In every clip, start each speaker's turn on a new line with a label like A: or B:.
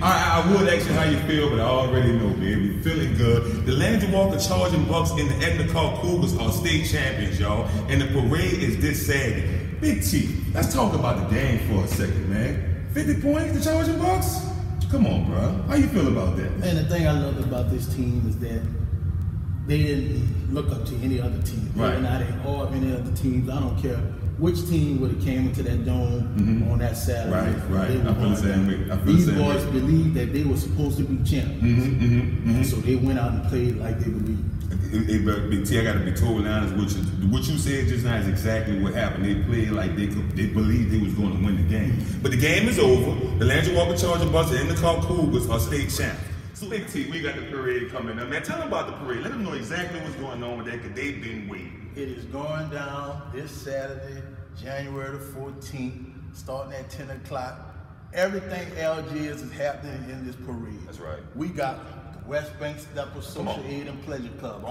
A: I would ask you how you feel, but I already know, baby. Feeling good. The Landry-Walker Charging Bucks and the Ethnical Cougars are state champions, y'all. And the parade is this Saturday. Big T, let's talk about the game for a second, man. 50 points, the Charging Bucks? Come on, bro. How you feel about that?
B: Man, the thing I love about this team is that they didn't look up to any other team. They were not in awe of any other teams. I don't care which team would have came into that dome on that Saturday.
A: Right. I feel the same way.
B: These boys believed that they were supposed to be champions. So they went out and played like they believed.
A: Big T, I gotta be totally honest with you. What you said just now is exactly what happened. They played like they believed they was going to win the game. But the game is over. The Landry-Walker Charging Bucks and the Ethnical Cougars are state champions. So Big T, we got the parade coming up. Man, tell them about the parade. Let them know exactly what's going on with that, because they've been waiting.
B: It is going down this Saturday, January the 14th, starting at 10 o'clock. Everything Algiers is happening in this parade.
A: That's right.
B: We got the West Bank Steppers Social Aid and Pleasure Club.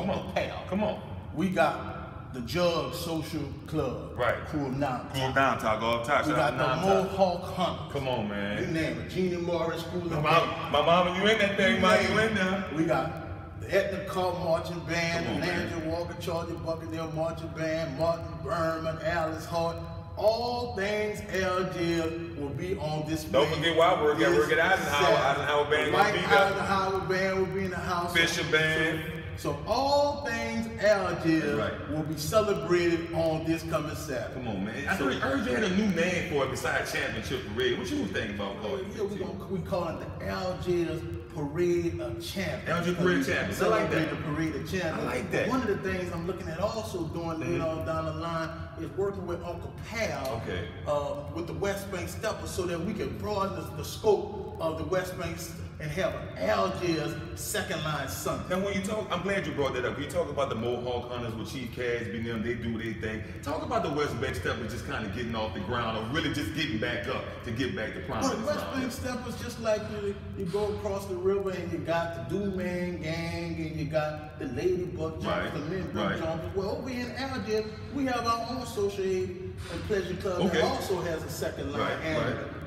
A: Come on.
B: We got the Jug Social Club.
A: Right.
B: Cool down.
A: Talk off top.
B: We got the Mohawk Hunters.
A: Come on, man.
B: You name it. Genie Morris School of
A: My mama, you in that thing, man. You in there.
B: We got the Ethnical Marching Band, the Landry-Walker Charging Buccaneer Marching Band, Martin Berman, Alice Hart. All things Algiers will be on display.
A: Don't forget Wild got work at Eisenhower Band will be there.
B: Eisenhower Band will be in the house.
A: Fisher Band.
B: So all things Algiers will be celebrated on this coming Saturday.
A: Come on, man. I heard you had a new name for it besides Championship Parade. What you was thinking about calling it?
B: We call it the Algiers Parade of Champions.
A: Algiers Parade of Champions. I like that.
B: The Parade of Champions.
A: I like that.
B: One of the things I'm looking at also doing, down the line is working with Uncle Pal with the West Bank Steppers, so that we can broaden the scope of the West Bank and have an Algiers second line Sunday.
A: And when you talk, I'm glad you brought that up. When you talk about the Mohawk Hunters with Chief Casby and them, they do their thing. Talk about the West Bank Steppers just kind of getting off the ground, or really just getting back up to get back to prominence.
B: Well, the West Bank Steppers, just like you go across the river and you got the Do-Man Gang and you got the Ladybug Jumpers, the Men Jumpers. Well, over in Algiers, we have our own Social Aid and Pleasure Club that also has a second line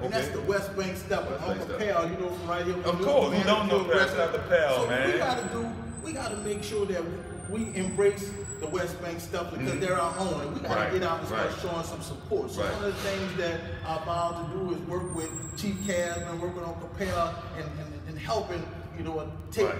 B: and that's the West Bank Stepper. Uncle Pal, you know, from right here.
A: Of course, you don't know the Pal, man.
B: So we gotta make sure that we embrace the West Bank stuff because they're our own, and we gotta get out and start showing some support. So one of the things that I'm about to do is work with Chief Casby and work with Uncle Pal and helping, take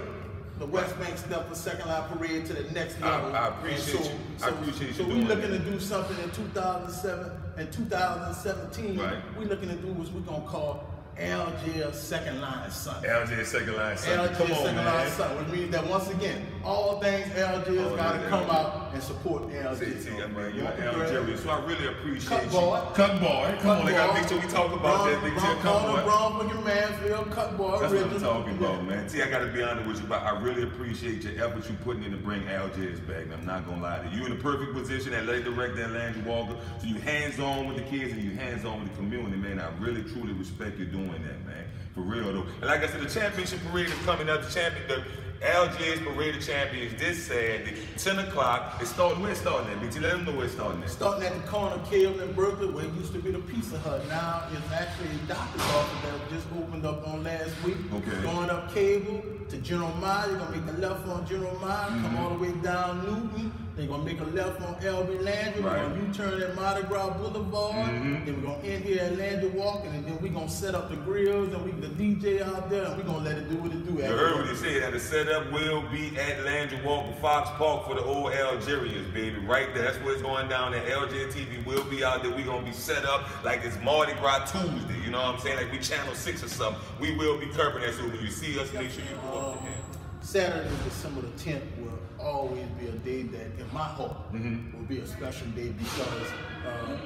B: the West Bank stuff, the second line parade to the next level.
A: I appreciate you. I appreciate you.
B: So we're looking to do something in 2007 and 2017. We're looking to do what we're gonna call Algiers Second Line Sunday.
A: Algiers Second Line Sunday.
B: Algiers Second Line Sunday, which means that once again, all things Algiers gotta come out and support Algiers.
A: You're Algerian, so I really appreciate you.
B: Cut boy.
A: Come on, I gotta make sure we talk about that. Big Cut boy.
B: Brown from Mansfield, cut boy.
A: That's what I'm talking about, man. See, I gotta be honest with you, but I really appreciate your efforts you putting in to bring Algiers back. And I'm not gonna lie to you. You're in the perfect position at late director at Landry-Walker. So you hands-on with the kids and you hands-on with the community, man. I really truly respect you doing that, man. For real though. And like I said, the championship parade is coming up. The Algiers Parade of Champions this Saturday, 10 o'clock. It's starting. Where it's starting at, BT? Let them know where it's starting at.
B: Starting at the corner of Cable and Berkeley, where it used to be the Pizza Hut. Now it's actually a doctor's office that just opened up on last week. Going up Cable to General Mile. You're gonna make a left on General Mile, come all the way down Newton. They're gonna make a left on LB Landry. We're gonna U-turn at Mardi Gras Boulevard. Then we're gonna end here at Landry-Walker, and then we're gonna set up the grills and the DJ out there, and we're gonna let it do what it do.
A: You heard what he said, that the setup will be at Landry-Walker Fox Park for the old Algerians, baby. Right there. That's where it's going down there. LJ TV will be out there. We're gonna be set up like it's Mardi Gras Tuesday. You know what I'm saying? Like we Channel 6 or something. We will be covering that, so when you see us, make sure you go up to him.
B: Saturday, December the 10th will always be a day that, in my heart, will be a special day because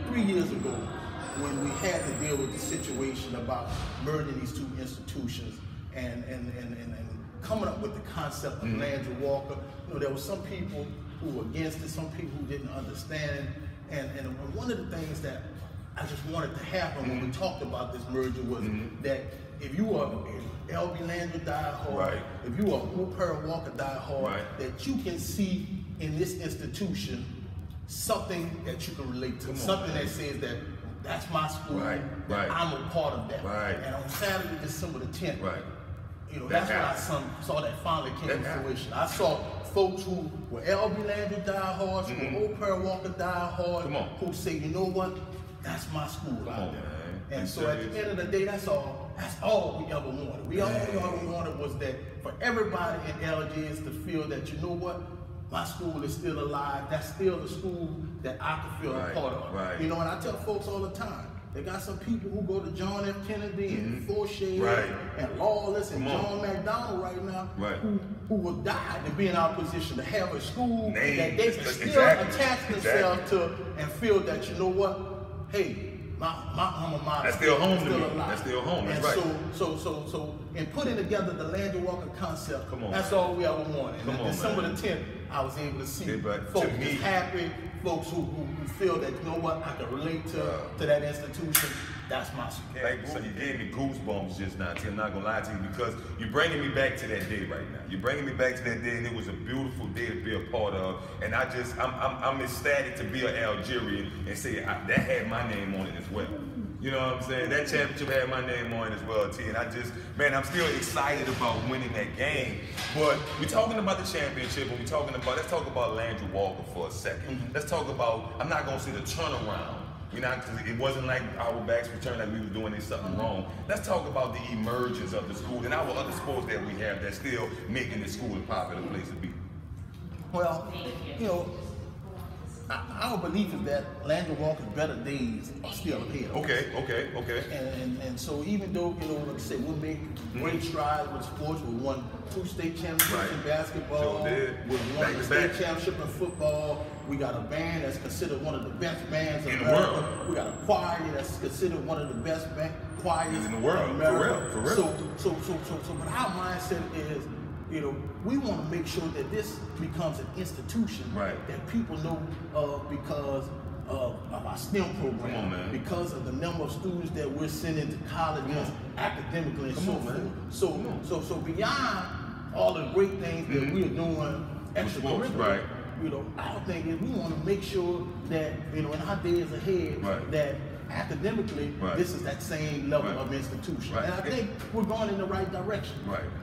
B: 3 years ago, when we had to deal with the situation about merging these two institutions and coming up with the concept of Landry-Walker, there were some people who were against it, some people who didn't understand it, and one of the things that I just wanted to happen when we talked about this merger was that if you are LB Landry diehard, if you are Rupert Walker diehard, that you can see in this institution something that you can relate to, something that says that that's my school.
A: Right.
B: I'm a part of that.
A: Right.
B: And on Saturday, December the 10th,
A: Right.
B: you know, that's when I saw that finally came to fruition. I saw folks who were LB Landry diehards, who were Old Pearl Walker diehards, who say, you know what, that's my school out there. And so at the end of the day, that's all we ever wanted. All we ever wanted was that for everybody in Algiers to feel that, you know what, my school is still alive. That's still the school that I can feel a part of. You know, and I tell folks all the time, they got some people who go to John F. Kennedy and Forshade and Lawless and John McDonald right now who will die to be in our position to have a school that they can still attach themselves to and feel that, you know what, hey, my alma mater
A: that's still home to me.
B: Alive.
A: That's still home. That's
B: and so in putting together the Landry-Walker concept, that's all we ever wanted. And December the 10th, I was able to see folks just happy, folks who feel that, you know what, I can relate to that institution. That's my school.
A: So you gave me goosebumps just now, Tim. I'm not gonna lie to you, because you're bringing me back to that day right now. You're bringing me back to that day, and it was a beautiful day to be a part of. And I'm ecstatic to be an Algerian and say that had my name on it as well. You know what I'm saying? That championship had my name on it as well, T. And I'm still excited about winning that game. But we're talking about the championship, and let's talk about Landry-Walker for a second. Let's talk about, I'm not gonna say the turnaround. Because it wasn't like our backs were turned, like we were doing something wrong. Let's talk about the emergence of the school and our other sports that we have that's still making this school a popular place to be.
B: Well, you know, our belief is that Landry-Walker's better days are still ahead.
A: Okay.
B: And so even though, you know, like I said, we'll make great strides with sports. We won 2 state championships in basketball. We won a state championship in football. We got a band that's considered one of the best bands in the world. We got a choir that's considered one of the best choirs
A: in the world.
B: In America.
A: For real.
B: So but our mindset is, you know, we want to make sure that this becomes an institution that people know of because of our STEM program, because of the number of students that we're sending to colleges academically and so forth. So beyond all the great things that we're doing extracurricular, you know, our thing is we want to make sure that, you know, in our days ahead, that academically, this is that same level of institution. And I think we're going in the right direction.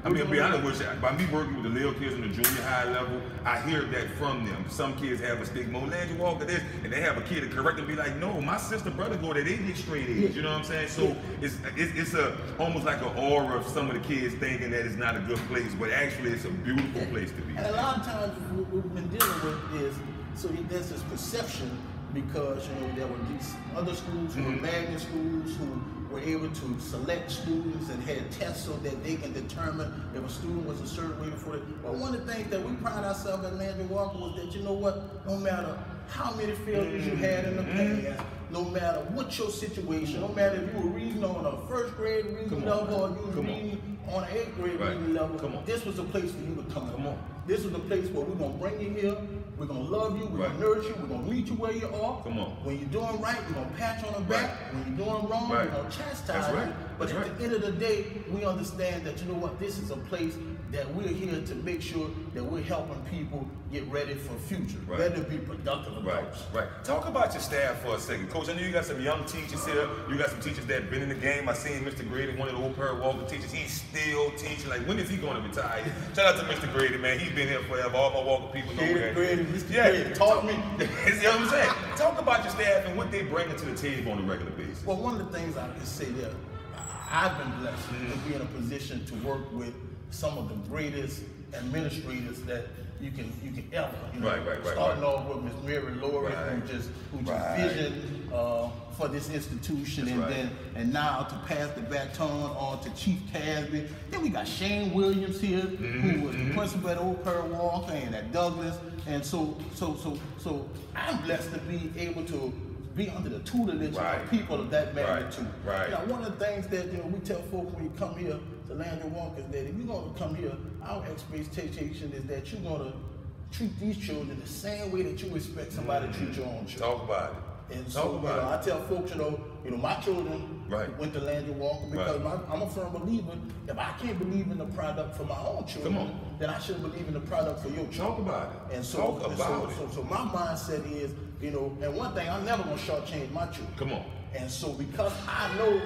A: I mean, to be honest with you, by me working with the little kids on the junior high level, I hear that from them. Some kids have a stigma, Landry-Walker this, and they have a kid to correct and be like, no, my sister, brother go there, they get straight A's. You know what I'm saying? So it's almost like an aura of some of the kids thinking that it's not a good place, but actually it's a beautiful place to be.
B: And a lot of times what we've been dealing with is, so there's this perception because, you know, there were these other schools who were magnet schools who were able to select students and had tests so that they can determine if a student was a certain way for it. But one of the things that we pride ourselves at Landry-Walker was that, you know what, no matter how many failures you had in the past, no matter what your situation, no matter if you were reading on a first grade reading level or you were reading on an 8th grade reading level, this was a place for you to come on. This is the place where we're going to bring you here, we're going to love you, we're going to nourish you, we're going to meet you where you are. When you're doing right, we're going to pat you on the back. When you're doing wrong, we're going to chastise you. But at the end of the day, we understand that, you know what, this is a place that we're here to make sure that we're helping people get ready for the future, ready to be productive adults.
A: Talk about your staff for a second. Coach, I know you got some young teachers here. You got some teachers that have been in the game. I seen Mr. Grady, one of the Old Pearl Walker teachers. He's still teaching. Like, when is he going to retire? Shout out to Mr. Grady, man. He's been here forever. All my Walker people know that.
B: Mr. Grady taught me.
A: You know what I'm saying? Talk about your staff and what they bring to the table on a regular basis.
B: Well, one of the things I can say there, I've been blessed to be in a position to work with some of the greatest administrators that you can ever. You know, starting off with Ms. Mary Laurie, who just visioned for this institution, and now to pass the baton on to Chief Casby. Then we got Shane Williams here, who was the principal at Old Pearl Walker and at Douglas, and so I'm blessed to be able to be under the tutelage of people of that magnitude. Now, one of the things that, you know, we tell folks when you come here to Landry-Walker is that if you're going to come here, our expectation is that you're going to treat these children the same way that you expect somebody to treat your own children.
A: Talk about it.
B: And so, I tell folks, you know, my children went to Landry-Walker because I'm a firm believer. If I can't believe in the product for my own children, then I should believe in the product for your children.
A: Talk about it.
B: And so, so my mindset is, you know, and one thing, I'm never going to shortchange my children. And so because I know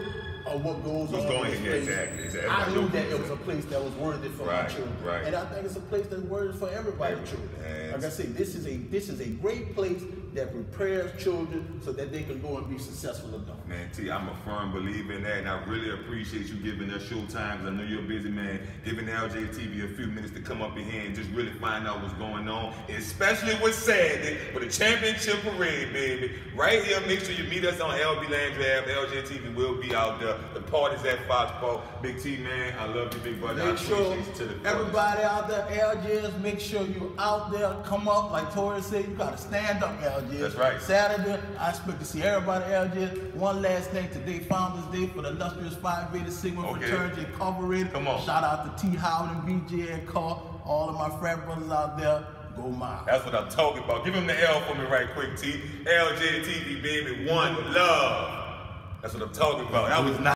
B: what goes on in this place,
A: exactly.
B: I knew that it was a place that was worthy for my children.
A: Right.
B: And I think it's a place that's worthy for everybody's children. Like I say, this is a great place that prepares children so that they can go and be successful adults.
A: Man, T, I'm a firm believer in that, and I really appreciate you giving us show times. I know you're a busy man, giving LJTV a few minutes to come up in here and just really find out what's going on, especially with Saturday for the championship parade, baby. Right here, make sure you meet us on LB Landry Ave. LJTV will be out there. The party's at Foxborough. Big T, man, I love you, big brother.
B: Make sure everybody out there, ALGIERS, make sure you out there, come up, like Tori said, you gotta stand up, ALGIERS.
A: That's right.
B: Saturday, I expect to see everybody at ALGIERS. One last thing, today, Founders Day for the illustrious Phi Beta Sigma fraternity incorporated.
A: Come on.
B: Shout out to T. Howard and BJ and Carl, all of my frat brothers out there. Go Miles.
A: That's what I'm talking about. Give him the L for me right quick, T. LJTV, baby, one love. That's what I'm talking about. That was nice.